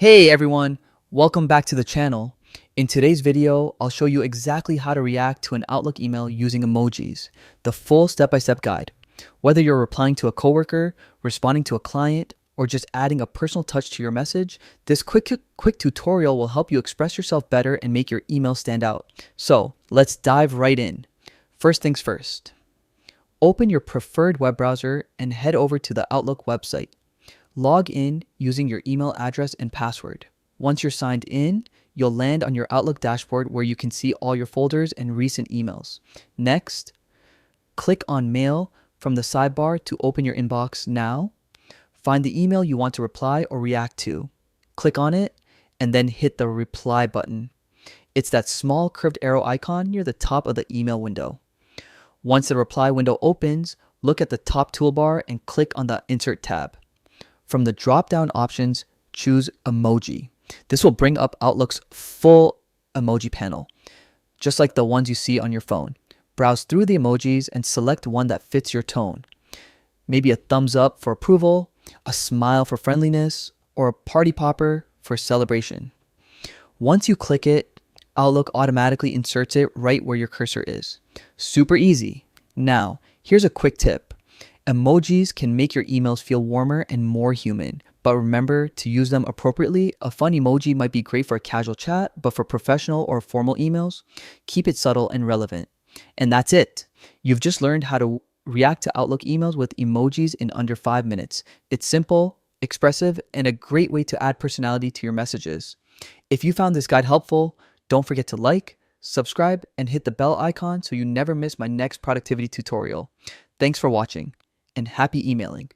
Hey everyone, welcome back to the channel. In today's video, I'll show you exactly how to react to an Outlook email using emojis, the full step-by-step guide. Whether you're replying to a coworker, responding to a client, or just adding a personal touch to your message, this quick tutorial will help you express yourself better and make your email stand out. So let's dive right in. First things first, open your preferred web browser and head over to the Outlook website. Log in using your email address and password. Once you're signed in, you'll land on your Outlook dashboard where you can see all your folders and recent emails. Next, click on Mail from the sidebar to open your inbox now. Find the email you want to reply or react to. Click on it and then hit the Reply button. It's that small curved arrow icon near the top of the email window. Once the reply window opens, look at the top toolbar and click on the Insert tab. From the drop-down options, choose Emoji. This will bring up Outlook's full emoji panel, just like the ones you see on your phone. Browse through the emojis and select one that fits your tone. Maybe a thumbs up for approval, a smile for friendliness, or a party popper for celebration. Once you click it, Outlook automatically inserts it right where your cursor is. Super easy. Now, here's a quick tip. Emojis can make your emails feel warmer and more human, but remember to use them appropriately. A fun emoji might be great for a casual chat, but for professional or formal emails, keep it subtle and relevant. And that's it. You've just learned how to react to Outlook emails with emojis in under 5 minutes. It's simple, expressive, and a great way to add personality to your messages. If you found this guide helpful, don't forget to like, subscribe, and hit the bell icon so you never miss my next productivity tutorial. Thanks for watching, and happy emailing.